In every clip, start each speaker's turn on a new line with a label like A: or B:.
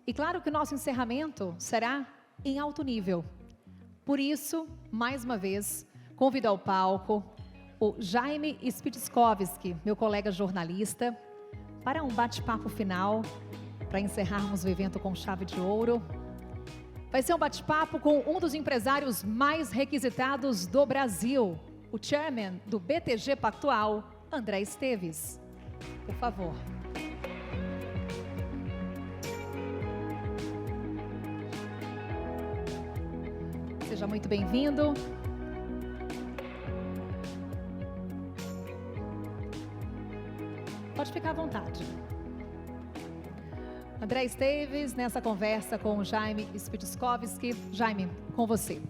A: E claro que o nosso encerramento será em alto nível. Por isso, mais uma vez, convido ao palco o Jaime Spitskovski, meu colega jornalista, para um bate-papo final, para encerrarmos o evento com chave de ouro. Vai ser um bate-papo com um dos empresários mais requisitados do Brasil, o chairman do BTG Pactual, André Esteves. Por favor. Seja muito bem-vindo. Pode ficar à vontade. André Esteves, nessa conversa com o Jaime Spitskovski. Jaime, com você.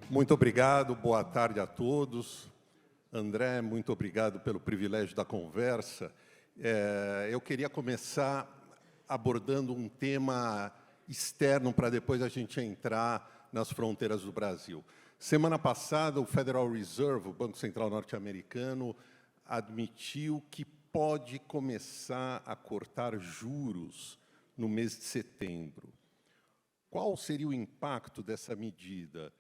B: Muito obrigado, boa tarde a todos. André, muito obrigado pelo privilégio da conversa. Eu queria começar abordando um tema externo para depois a gente entrar nas fronteiras do Brasil. Semana passada, o Federal Reserve, o Banco Central norte-americano, admitiu que pode começar a cortar juros no mês de setembro. Qual seria o impacto dessa medida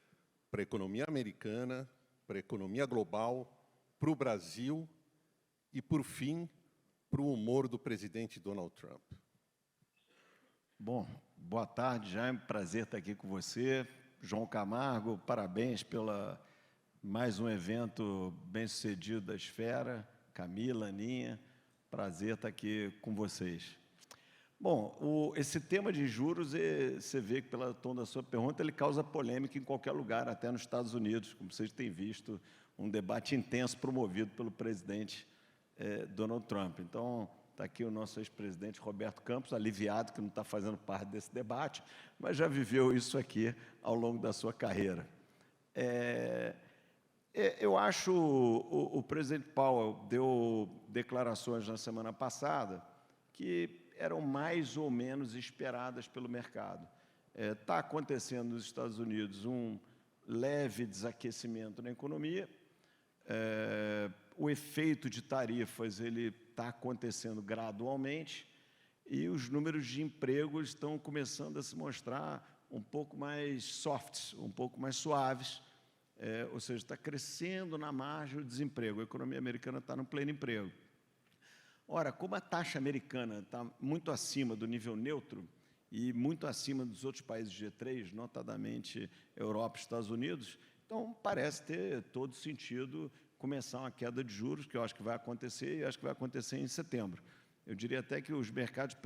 B: para a economia americana, para a economia global, para o Brasil e, por fim, para o humor do presidente Donald Trump?
C: Bom, boa tarde, Jaime. Prazer estar aqui com você. João Camargo, parabéns pela mais um evento bem-sucedido da Esfera. Camila, Aninha, prazer estar aqui com vocês. Bom, esse tema de juros, você vê que pelo tom da sua pergunta, ele causa polêmica em qualquer lugar, até nos Estados Unidos, como vocês têm visto, um debate intenso promovido pelo presidente Donald Trump. Então, está aqui o nosso ex-presidente Roberto Campos, aliviado que não está fazendo parte desse debate, mas já viveu isso aqui ao longo da sua carreira. Eu acho o presidente Powell deu declarações na semana passada que eram mais ou menos esperadas pelo mercado. Está acontecendo nos Estados Unidos um leve desaquecimento na economia, o efeito de tarifas ele está acontecendo gradualmente e os números de emprego estão começando a se mostrar um pouco mais softs, um pouco mais suaves, ou seja, está crescendo na margem o desemprego. A economia americana está no pleno emprego. Ora, como a taxa americana está muito acima do nível neutro e muito acima dos outros países G3, notadamente Europa e Estados Unidos, então parece ter todo sentido começar uma queda de juros, que eu acho que vai acontecer, e acho que vai acontecer em setembro. Eu diria até que os mercados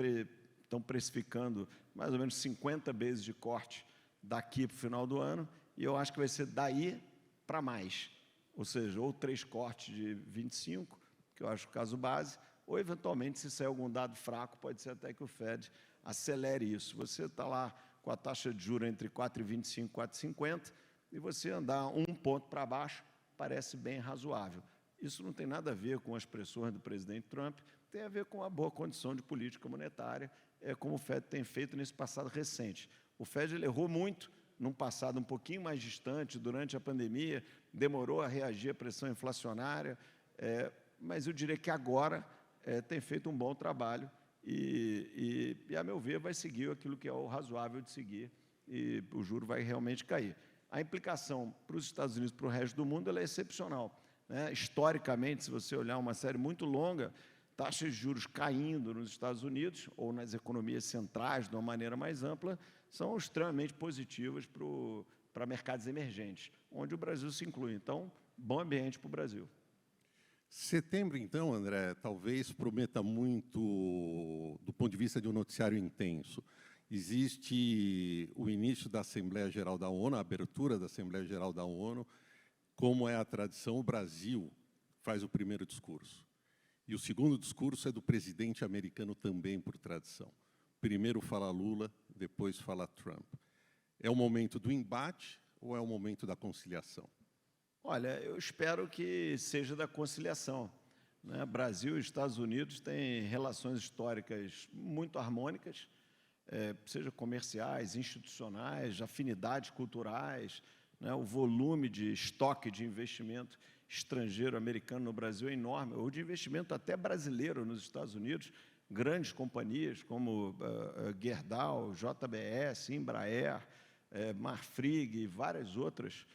C: estão precificando mais ou menos 50 vezes de corte daqui para o final do ano, e eu acho que vai ser daí para mais, ou seja, ou 3 cortes de 25, que eu acho o caso base, ou, eventualmente, se sair algum dado fraco, pode ser até que o Fed acelere isso. Você está lá com a taxa de juros entre 4,25 e 4,50, e você andar um ponto para baixo parece bem razoável. Isso não tem nada a ver com as pressões do presidente Trump, tem a ver com a boa condição de política monetária, como o Fed tem feito nesse passado recente. O Fed ele errou muito num passado um pouquinho mais distante, durante a pandemia, demorou a reagir à pressão inflacionária, mas eu diria que agora tem feito um bom trabalho e, a meu ver, vai seguir aquilo que é o razoável de seguir e o juro vai realmente cair. A implicação para os Estados Unidos e para o resto do mundo ela é excepcional, né? Historicamente, se você olhar uma série muito longa, taxas de juros caindo nos Estados Unidos ou nas economias centrais, de uma maneira mais ampla, são extremamente positivas para mercados emergentes, onde o Brasil se inclui. Então, bom ambiente para o Brasil.
B: Setembro, então, André, talvez prometa muito do ponto de vista de um noticiário intenso. Existe o início da Assembleia Geral da ONU, a abertura da Assembleia Geral da ONU. Como é a tradição, o Brasil faz o primeiro discurso. E o segundo discurso é do presidente americano também, por tradição. Primeiro fala Lula, depois fala Trump. É o momento do embate ou é o momento da conciliação?
C: Olha, eu espero que seja da conciliação, né? Brasil e Estados Unidos têm relações históricas muito harmônicas, seja comerciais, institucionais, afinidades culturais, né? O volume de estoque de investimento estrangeiro americano no Brasil é enorme, ou de investimento até brasileiro nos Estados Unidos grandes companhias como Gerdau, JBS, Embraer, Marfrig e várias outras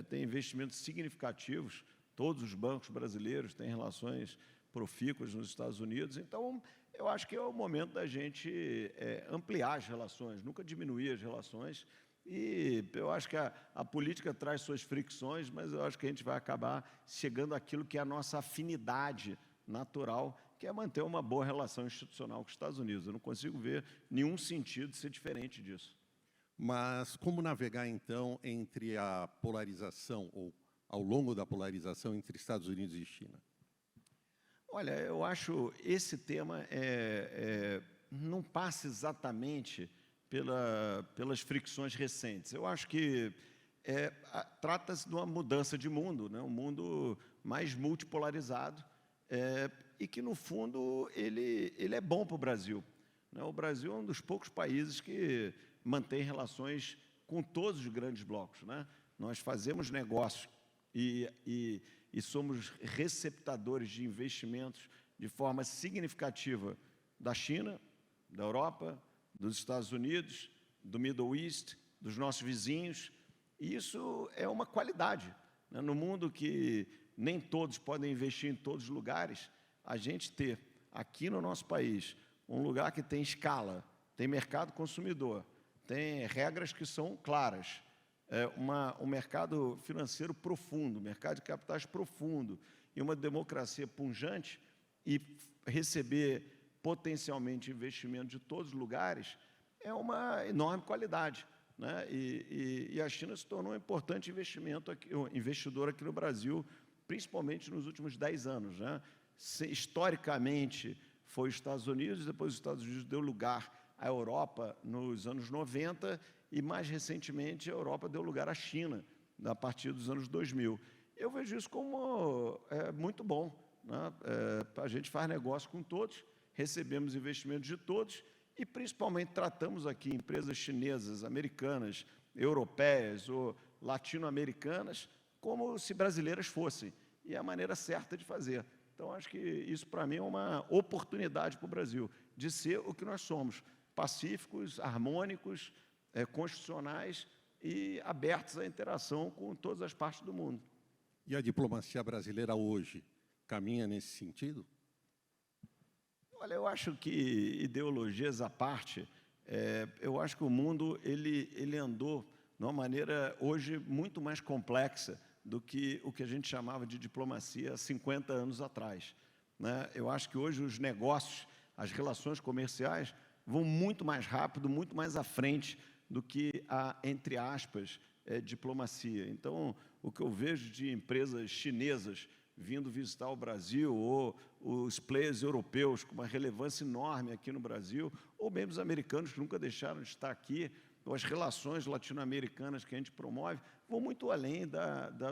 C: têm investimentos significativos. Todos os bancos brasileiros têm relações profícuas nos Estados Unidos. Então, eu acho que é o momento da gente ampliar as relações, nunca diminuir as relações. E eu acho que a política traz suas fricções, mas eu acho que a gente vai acabar chegando àquilo que é a nossa afinidade natural, que é manter uma boa relação institucional com os Estados Unidos. Eu não consigo ver nenhum sentido de ser diferente disso.
B: Mas como navegar, então, entre a polarização, ou ao longo da polarização entre Estados Unidos e China?
C: Olha, eu acho esse tema não passa exatamente pelas fricções recentes. Eu acho que trata-se de uma mudança de mundo, né? Um mundo mais multipolarizado, e que, no fundo, ele é bom para o Brasil, né? O Brasil é um dos poucos países que mantém relações com todos os grandes blocos, né? Nós fazemos negócio e somos receptadores de investimentos de forma significativa da China, da Europa, dos Estados Unidos, do Middle East, dos nossos vizinhos. E isso é uma qualidade, né? No mundo que nem todos podem investir em todos os lugares, a gente ter aqui no nosso país um lugar que tem escala, tem mercado consumidor, tem regras que são claras, um mercado financeiro profundo, mercado de capitais profundo e uma democracia pujante, e receber potencialmente investimento de todos os lugares, é uma enorme qualidade, né? E a China se tornou um importante investidor aqui no Brasil, principalmente nos últimos 10 anos, né? Historicamente, foi os Estados Unidos, depois os Estados Unidos deu lugar à Europa nos anos 90, e mais recentemente a Europa deu lugar à China, a partir dos anos 2000. Eu vejo isso como muito bom, né? A gente faz negócio com todos, recebemos investimentos de todos e, principalmente, tratamos aqui empresas chinesas, americanas, europeias ou latino-americanas como se brasileiras fossem, e é a maneira certa de fazer. Então, acho que isso, para mim, é uma oportunidade para o Brasil de ser o que nós somos, pacíficos, harmônicos, constitucionais e abertos à interação com todas as partes do mundo.
B: E a diplomacia brasileira hoje caminha nesse sentido?
C: Olha, eu acho que, ideologias à parte, eu acho que o mundo ele andou de uma maneira hoje muito mais complexa do que o que a gente chamava de diplomacia há 50 anos atrás, né? Eu acho que hoje os negócios, as relações comerciais vão muito mais rápido, muito mais à frente do que a, entre aspas, diplomacia. Então, o que eu vejo de empresas chinesas vindo visitar o Brasil, ou os players europeus com uma relevância enorme aqui no Brasil, ou mesmo os americanos que nunca deixaram de estar aqui, ou as relações latino-americanas que a gente promove, vão muito além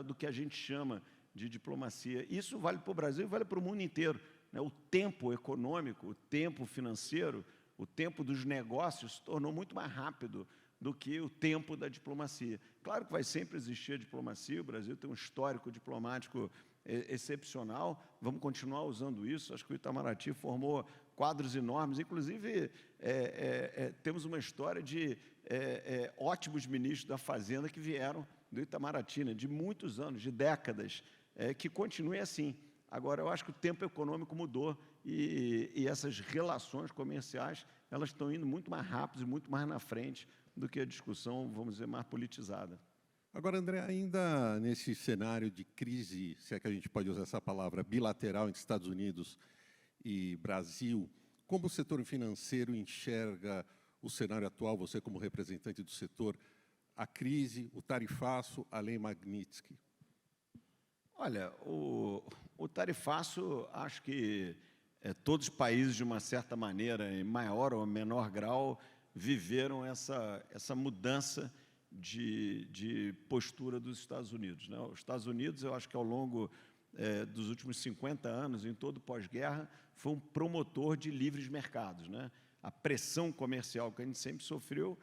C: do que a gente chama de diplomacia. Isso vale para o Brasil e vale para o mundo inteiro, né? O tempo econômico, o tempo financeiro, o tempo dos negócios se tornou muito mais rápido do que o tempo da diplomacia. Claro que vai sempre existir a diplomacia, o Brasil tem um histórico diplomático excepcional, vamos continuar usando isso. Acho que o Itamaraty formou quadros enormes, inclusive temos uma história de ótimos ministros da Fazenda que vieram do Itamaraty, né, de muitos anos, de décadas, que continue assim. Agora, eu acho que o tempo econômico mudou e essas relações comerciais, elas estão indo muito mais rápido e muito mais na frente do que a discussão, vamos dizer, mais politizada.
B: Agora, André, ainda nesse cenário de crise, se é que a gente pode usar essa palavra, bilateral entre Estados Unidos e Brasil, como o setor financeiro enxerga o cenário atual, você como representante do setor, a crise, o tarifaço, a lei Magnitsky?
C: Olha, o tarifaço, acho que todos os países, de uma certa maneira, em maior ou menor grau, viveram essa mudança de postura dos Estados Unidos, né? Os Estados Unidos, eu acho que ao longo dos últimos 50 anos, em todo o pós-guerra, foi um promotor de livres mercados, né? A pressão comercial que a gente sempre sofreu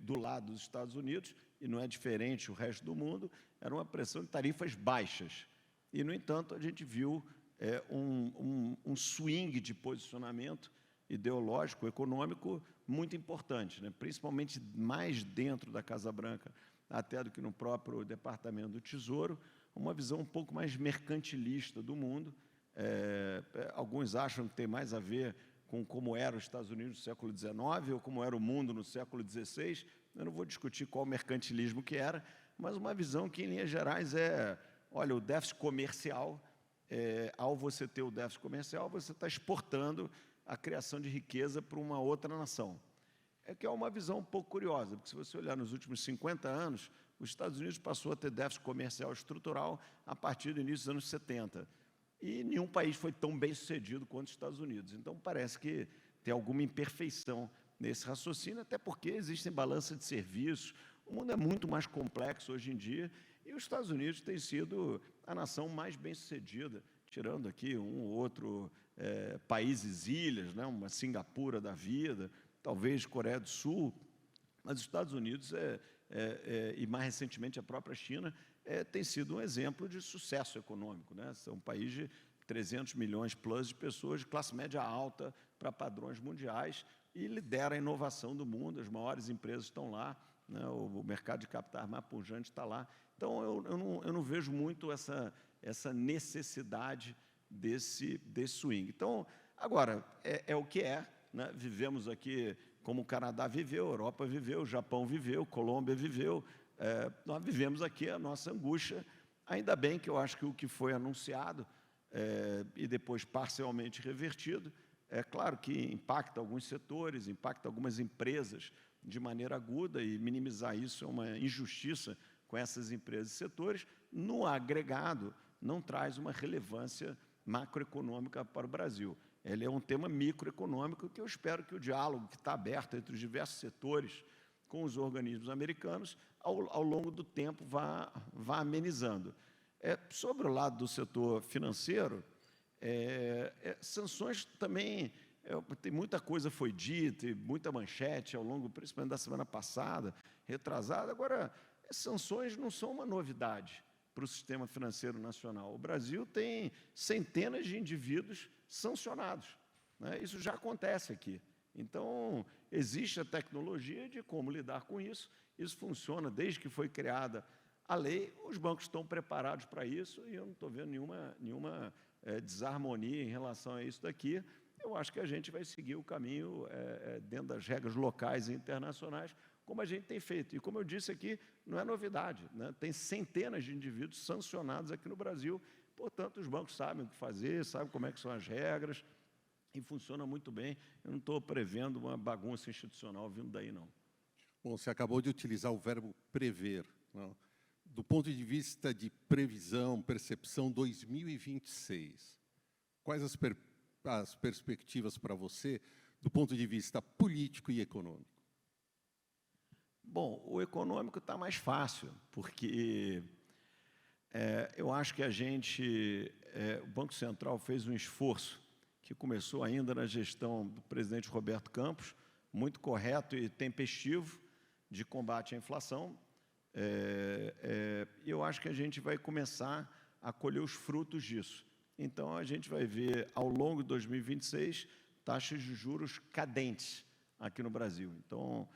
C: do lado dos Estados Unidos, e não é diferente o resto do mundo, era uma pressão de tarifas baixas. E, no entanto, a gente viu um swing de posicionamento ideológico, econômico, muito importante, né? Principalmente mais dentro da Casa Branca, até do que no próprio Departamento do Tesouro, uma visão um pouco mais mercantilista do mundo. Alguns acham que tem mais a ver com como era os Estados Unidos no século XIX ou como era o mundo no século XVI. Eu não vou discutir qual mercantilismo que era, mas uma visão que, em linhas gerais, olha, o déficit comercial, ao você ter o déficit comercial, você está exportando a criação de riqueza para uma outra nação. Que é uma visão um pouco curiosa, porque se você olhar nos últimos 50 anos, os Estados Unidos passou a ter déficit comercial estrutural a partir do início dos anos 70. E nenhum país foi tão bem sucedido quanto os Estados Unidos. Então, parece que tem alguma imperfeição nesse raciocínio, até porque existem balanças de serviços, o mundo é muito mais complexo hoje em dia, e os Estados Unidos têm sido a nação mais bem sucedida, tirando aqui um ou outro países ilhas, né, uma Singapura da vida, talvez Coreia do Sul, mas os Estados Unidos e mais recentemente a própria China tem sido um exemplo de sucesso econômico, né? São um país de 300 milhões plus de pessoas de classe média alta para padrões mundiais e lidera a inovação do mundo, as maiores empresas estão lá, né? O mercado de capitais mais pujante está lá. Então, eu não vejo muito essa necessidade desse swing. Então, agora, o que né? Vivemos aqui como o Canadá viveu, a Europa viveu, o Japão viveu, Colômbia viveu, nós vivemos aqui a nossa angústia. Ainda bem que eu acho que o que foi anunciado e depois parcialmente revertido, é claro que impacta alguns setores, impacta algumas empresas de maneira aguda, e minimizar isso é uma injustiça com essas empresas e setores. No agregado, não traz uma relevância macroeconômica para o Brasil. Ele é um tema microeconômico que eu espero que o diálogo que está aberto entre os diversos setores com os organismos americanos, ao longo do tempo, vá amenizando. Sobre o lado do setor financeiro, sanções também, tem muita coisa foi dita, e muita manchete ao longo, principalmente da semana passada, retrasada. Agora, sanções não são uma novidade para o sistema financeiro nacional. O Brasil tem centenas de indivíduos sancionados, né? Isso já acontece aqui. Então, existe a tecnologia de como lidar com isso. Isso funciona desde que foi criada a lei. Os bancos estão preparados para isso e eu não estou vendo nenhuma desarmonia em relação a isso daqui. Eu acho que a gente vai seguir o caminho dentro das regras locais e internacionais, como a gente tem feito. E, como eu disse aqui, não é novidade, né? Tem centenas de indivíduos sancionados aqui no Brasil, portanto, os bancos sabem o que fazer, sabem como é que são as regras, e funciona muito bem. Eu não estou prevendo uma bagunça institucional vindo daí, não.
B: Bom, você acabou de utilizar o verbo prever, não? Do ponto de vista de previsão, percepção 2026, quais as perspectivas para você do ponto de vista político e econômico?
C: Bom, o econômico está mais fácil, porque eu acho que o Banco Central fez um esforço que começou ainda na gestão do presidente Roberto Campos, muito correto e tempestivo, de combate à inflação. Eu acho que a gente vai começar a colher os frutos disso. Então, a gente vai ver, ao longo de 2026, taxas de juros cadentes aqui no Brasil. Então,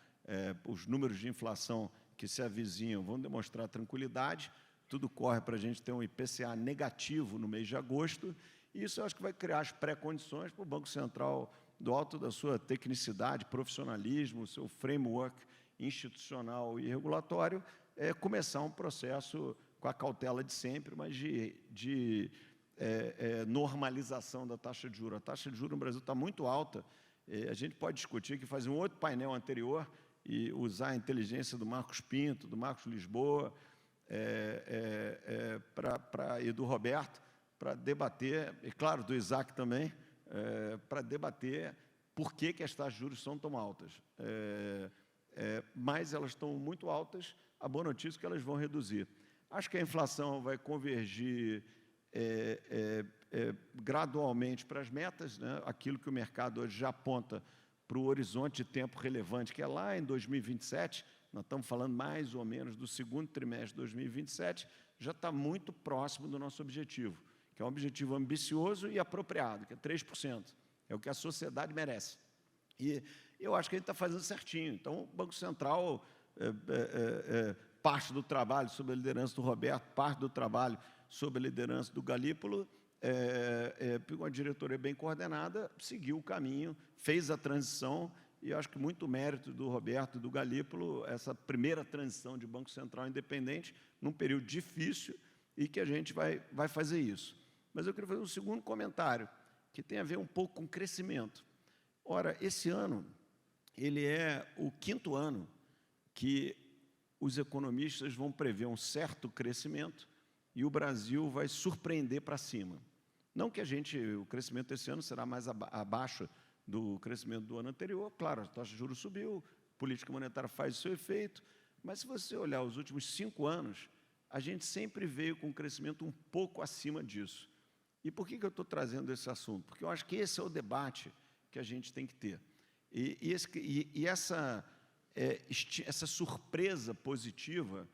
C: os números de inflação que se avizinham vão demonstrar tranquilidade, tudo corre para a gente ter um IPCA negativo no mês de agosto, e isso eu acho que vai criar as pré-condições para o Banco Central, do alto da sua tecnicidade, profissionalismo, seu framework institucional e regulatório, começar um processo com a cautela de sempre, mas de normalização da taxa de juros. A taxa de juros no Brasil está muito alta. A gente pode discutir que fazer um outro painel anterior e usar a inteligência do Marcos Pinto, do Marcos Lisboa e do Roberto para debater, e claro, do Isaac também, para debater por que as taxas de juros são tão altas. Mas elas estão muito altas, a boa notícia é que elas vão reduzir. Acho que a inflação vai convergir gradualmente para as metas, né? Aquilo que o mercado hoje já aponta para o horizonte de tempo relevante, que é lá em 2027, nós estamos falando mais ou menos do segundo trimestre de 2027, já está muito próximo do nosso objetivo, que é um objetivo ambicioso e apropriado, que é 3%. É o que a sociedade merece. E eu acho que ele está fazendo certinho. Então, o Banco Central, parte do trabalho sob a liderança do Roberto, parte do trabalho sob a liderança do Galípolo, uma diretoria bem coordenada, seguiu o caminho, fez a transição, e eu acho que muito mérito do Roberto e do Galípolo, essa primeira transição de Banco Central independente, num período difícil, e que a gente vai fazer isso. Mas eu queria fazer um segundo comentário, que tem a ver um pouco com crescimento. Ora, esse ano, ele é o 5º ano que os economistas vão prever um certo crescimento e o Brasil vai surpreender para cima. Não que o crescimento desse ano será mais abaixo do crescimento do ano anterior, claro, a taxa de juros subiu, a política monetária faz o seu efeito, mas se você olhar os últimos 5 anos, a gente sempre veio com um crescimento um pouco acima disso. E por que eu estou trazendo esse assunto? Porque eu acho que esse é o debate que a gente tem que ter. E essa surpresa positiva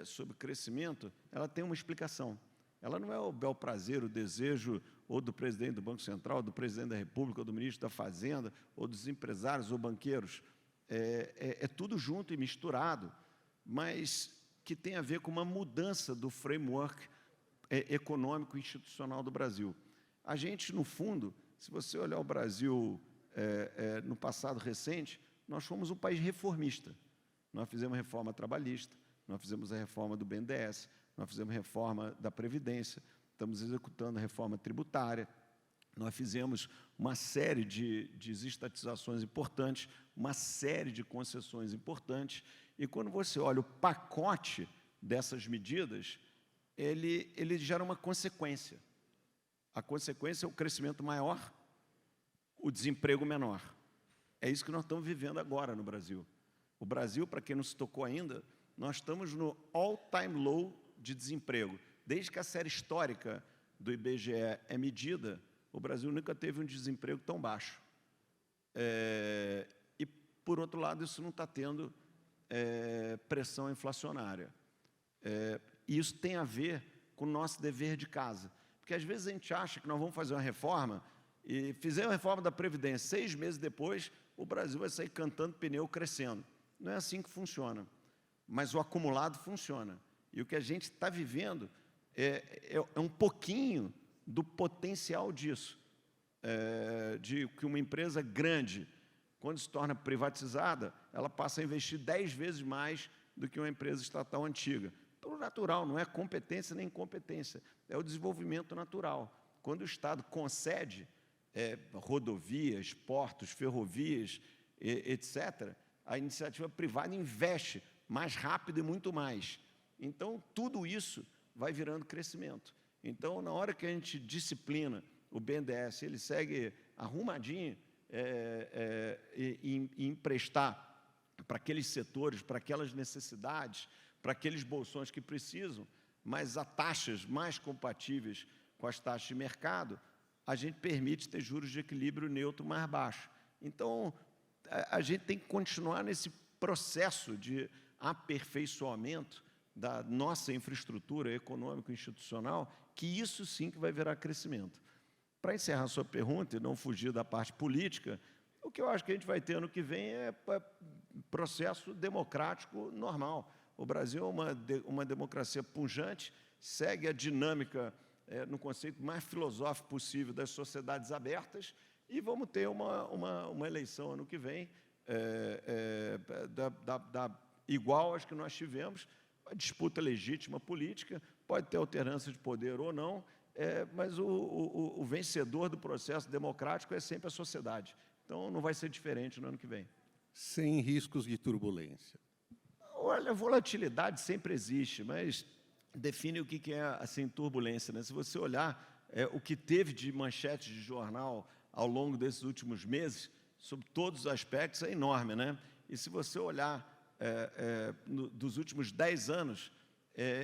C: sobre o crescimento, ela tem uma explicação. Ela não é o bel prazer, o desejo ou do presidente do Banco Central, do presidente da República, ou do ministro da Fazenda, ou dos empresários ou banqueiros. É tudo junto e misturado, mas que tem a ver com uma mudança do framework econômico e institucional do Brasil. A gente, no fundo, se você olhar o Brasil no passado recente, nós fomos um país reformista. Nós fizemos reforma trabalhista, nós fizemos a reforma do BNDES, nós fizemos reforma da Previdência, estamos executando a reforma tributária, nós fizemos uma série de desestatizações importantes, uma série de concessões importantes, e quando você olha o pacote dessas medidas, ele gera uma consequência. A consequência é o crescimento maior, o desemprego menor. É isso que nós estamos vivendo agora no Brasil. O Brasil, para quem não se tocou ainda, nós estamos no all-time low de desemprego. Desde que a série histórica do IBGE é medida, o Brasil nunca teve um desemprego tão baixo. E, por outro lado, isso não está tendo pressão inflacionária. E isso tem a ver com o nosso dever de casa. Porque, às vezes, a gente acha que nós vamos fazer uma reforma e fizemos a reforma da Previdência, 6 meses depois, o Brasil vai sair cantando pneu crescendo. Não é assim que funciona. Mas o acumulado funciona. E o que a gente está vivendo é um pouquinho do potencial disso. De que uma empresa grande, quando se torna privatizada, ela passa a investir 10 vezes mais do que uma empresa estatal antiga. Pelo natural, não é competência nem incompetência, é o desenvolvimento natural. Quando o Estado concede rodovias, portos, ferrovias, etc., a iniciativa privada investe mais rápido e muito mais. Então, tudo isso vai virando crescimento. Então, na hora que a gente disciplina o BNDES, ele segue arrumadinho em emprestar para aqueles setores, para aquelas necessidades, para aqueles bolsões que precisam, mas a taxas mais compatíveis com as taxas de mercado, a gente permite ter juros de equilíbrio neutro mais baixos. Então, a gente tem que continuar nesse processo de aperfeiçoamento da nossa infraestrutura econômica e institucional, que isso sim que vai virar crescimento. Para encerrar a sua pergunta e não fugir da parte política, o que eu acho que a gente vai ter ano que vem é processo democrático normal. O Brasil é uma democracia pujante, segue a dinâmica no conceito mais filosófico possível das sociedades abertas, e vamos ter uma eleição ano que vem igual às que nós tivemos, a disputa legítima política, pode ter alternância de poder ou não, mas o vencedor do processo democrático é sempre a sociedade. Então, não vai ser diferente no ano que vem.
B: Sem riscos de turbulência.
C: Olha, a volatilidade sempre existe, mas define o que é assim, turbulência, né? Se você olhar o que teve de manchetes de jornal ao longo desses últimos meses, sobre todos os aspectos, é enorme, né? E se você olhar dos últimos 10 anos,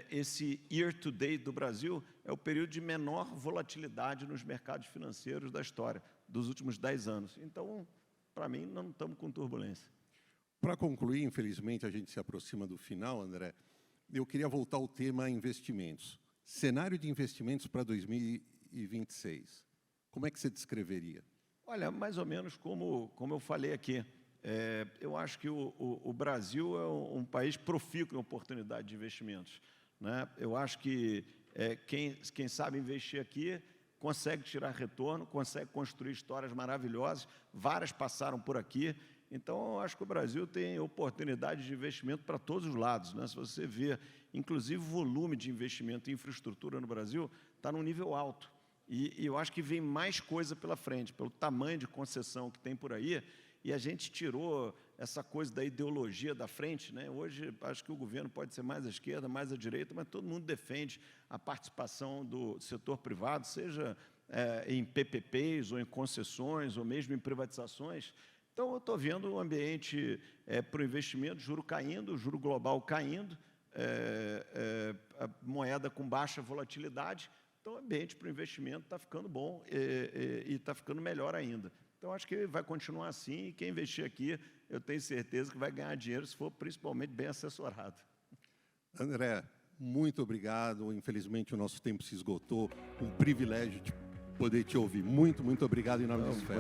C: esse year-to-date do Brasil é o período de menor volatilidade nos mercados financeiros da história, dos últimos 10 anos. Então, para mim, não estamos com turbulência.
B: Para concluir, infelizmente, a gente se aproxima do final, André, eu queria voltar ao tema investimentos. Cenário de investimentos para 2026. Como é que você descreveria?
C: Olha, mais ou menos como eu falei aqui. Eu acho que o Brasil é um país profícuo em oportunidade de investimentos, né? Eu acho que quem sabe investir aqui consegue tirar retorno, consegue construir histórias maravilhosas, várias passaram por aqui. Então, eu acho que o Brasil tem oportunidade de investimento para todos os lados, né? Se você vê, inclusive, o volume de investimento em infraestrutura no Brasil está num nível alto. E eu acho que vem mais coisa pela frente, pelo tamanho de concessão que tem por aí, e a gente tirou essa coisa da ideologia da frente, né? Hoje, acho que o governo pode ser mais à esquerda, mais à direita, mas todo mundo defende a participação do setor privado, seja em PPPs, ou em concessões, ou mesmo em privatizações. Então, eu estou vendo um ambiente para o investimento, juro caindo, juro global caindo, a moeda com baixa volatilidade. Então, o ambiente para o investimento está ficando bom e está ficando melhor ainda. Então, acho que vai continuar assim e quem investir aqui, eu tenho certeza que vai ganhar dinheiro se for principalmente bem assessorado.
B: André, muito obrigado. Infelizmente, o nosso tempo se esgotou. Um privilégio de poder te ouvir. Muito obrigado em nome do SFEP.